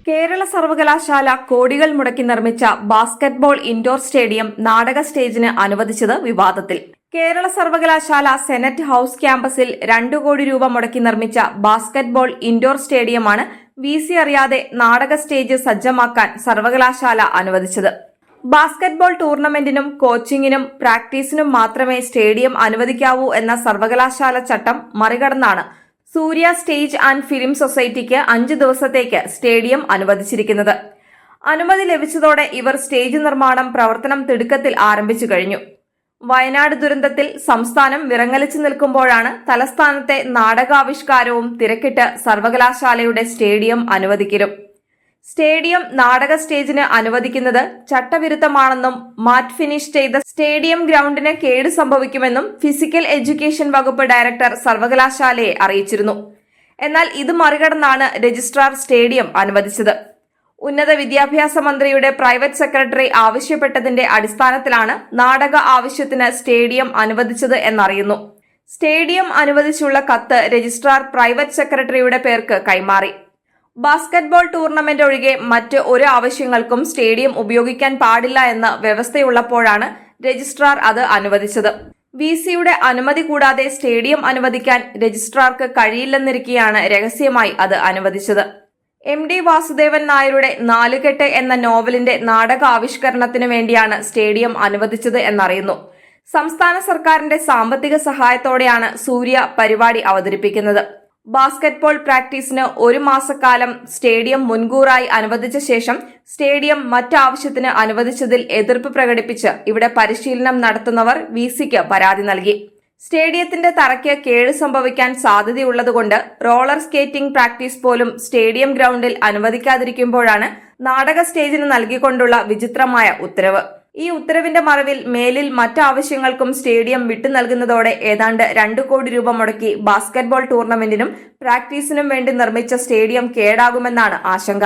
കേരള സർവകലാശാല കോടികൾ മുടക്കി നിർമ്മിച്ച ബാസ്കറ്റ്ബോൾ ഇൻഡോർ സ്റ്റേഡിയം നാടക സ്റ്റേജിന് അനുവദിച്ചത് വിവാദത്തിൽ. കേരള സർവകലാശാല സെനറ്റ് ഹൌസ് ക്യാമ്പസിൽ 2 കോടി രൂപ മുടക്കി നിർമ്മിച്ച ബാസ്കറ്റ്ബോൾ ഇൻഡോർ സ്റ്റേഡിയമാണ് VC അറിയാതെ നാടക സ്റ്റേജ് സജ്ജമാക്കാൻ സർവകലാശാല അനുവദിച്ചത്. ബാസ്കറ്റ്ബോൾ ടൂർണമെന്റിനും കോച്ചിങ്ങിനും പ്രാക്ടീസിനും മാത്രമേ സ്റ്റേഡിയം അനുവദിക്കാവൂ എന്ന സർവകലാശാല ചട്ടം മറികടന്നാണ് സൂര്യ സ്റ്റേജ് ആൻഡ് ഫിലിം സൊസൈറ്റിക്ക് 5 ദിവസത്തേക്ക് സ്റ്റേഡിയം അനുവദിച്ചിരിക്കുന്നത്. അനുമതി ലഭിച്ചതോടെ ഇവർ സ്റ്റേജ് നിർമ്മാണം പ്രവർത്തനം തിടുക്കത്തിൽ ആരംഭിച്ചു കഴിഞ്ഞു. വയനാട് ദുരന്തത്തിൽ സംസ്ഥാനം വിറങ്ങലിച്ചു നിൽക്കുമ്പോഴാണ് തലസ്ഥാനത്തെ നാടകാവിഷ്കാരവും തിരക്കിട്ട് സർവകലാശാലയുടെ സ്റ്റേഡിയം അനുവദിക്കലും. സ്റ്റേഡിയം നാടക സ്റ്റേജിന് അനുവദിക്കുന്നത് ചട്ടവിരുദ്ധമാണെന്നും മാറ്റ് ഫിനിഷ് ചെയ്ത സ്റ്റേഡിയം ഗ്രൗണ്ടിന് കേട് സംഭവിക്കുമെന്നും ഫിസിക്കൽ എഡ്യൂക്കേഷൻ വകുപ്പ് ഡയറക്ടർ സർവകലാശാലയെ അറിയിച്ചിരുന്നു. എന്നാൽ ഇത് മറികടന്നാണ് രജിസ്ട്രാർ സ്റ്റേഡിയം അനുവദിച്ചത്. ഉന്നത വിദ്യാഭ്യാസ മന്ത്രിയുടെ പ്രൈവറ്റ് സെക്രട്ടറി ആവശ്യപ്പെട്ടതിന്റെ അടിസ്ഥാനത്തിലാണ് നാടക ആവശ്യത്തിന് സ്റ്റേഡിയം അനുവദിച്ചത് എന്നറിയുന്നു. സ്റ്റേഡിയം അനുവദിച്ചുള്ള കത്ത് രജിസ്ട്രാർ പ്രൈവറ്റ് സെക്രട്ടറിയുടെ പേർക്ക് കൈമാറി. ബാസ്കറ്റ്ബോൾ ടൂർണമെന്റ് ഒഴികെ മറ്റ് ഒരു ആവശ്യങ്ങൾക്കും സ്റ്റേഡിയം ഉപയോഗിക്കാൻ പാടില്ല എന്ന വ്യവസ്ഥയുള്ളപ്പോഴാണ് രജിസ്ട്രാർ അത് അനുവദിച്ചത്. VCയുടെ അനുമതി കൂടാതെ സ്റ്റേഡിയം അനുവദിക്കാൻ രജിസ്ട്രാർക്ക് കഴിയില്ലെന്നിരിക്കെയാണ് രഹസ്യമായി അത് അനുവദിച്ചത്. MD വാസുദേവൻ നായരുടെ നാലുകെട്ട് എന്ന നോവലിന്റെ നാടക ആവിഷ്കരണത്തിനു വേണ്ടിയാണ് സ്റ്റേഡിയം അനുവദിച്ചത് എന്നറിയുന്നു. സംസ്ഥാന സർക്കാരിന്റെ സാമ്പത്തിക സഹായത്തോടെയാണ് സൂര്യ പരിപാടി അവതരിപ്പിക്കുന്നത്. ബാസ്കറ്റ്ബോൾ പ്രാക്ടീസിന് 1 മാസക്കാലം സ്റ്റേഡിയം മുൻകൂറായി അനുവദിച്ച ശേഷം സ്റ്റേഡിയം മറ്റാവശ്യത്തിന് അനുവദിച്ചതിൽ എതിർപ്പ് പ്രകടിപ്പിച്ച് ഇവിടെ പരിശീലനം നടത്തുന്നവർ VCക്ക് പരാതി നൽകി. സ്റ്റേഡിയത്തിന്റെ തറയ്ക്ക് കേട് സംഭവിക്കാൻ സാധ്യതയുള്ളതുകൊണ്ട് റോളർ സ്കേറ്റിംഗ് പ്രാക്ടീസ് പോലും സ്റ്റേഡിയം ഗ്രൗണ്ടിൽ അനുവദിക്കാതിരിക്കുമ്പോഴാണ് നാടക സ്റ്റേജിന് നൽകിക്കൊണ്ടുള്ള വിചിത്രമായ ഉത്തരവ്. ഈ ഉത്തരവിന്റെ മറവിൽ മേലിൽ മറ്റാവശ്യങ്ങൾക്കും സ്റ്റേഡിയം വിട്ടു നൽകുന്നതോടെ ഏതാണ്ട് 2 കോടി രൂപ മുടക്കി ബാസ്കറ്റ്ബോൾ ടൂർണമെന്റിനും പ്രാക്ടീസിനും വേണ്ടി നിർമ്മിച്ച സ്റ്റേഡിയം കേടാകുമെന്നാണ് ആശങ്ക.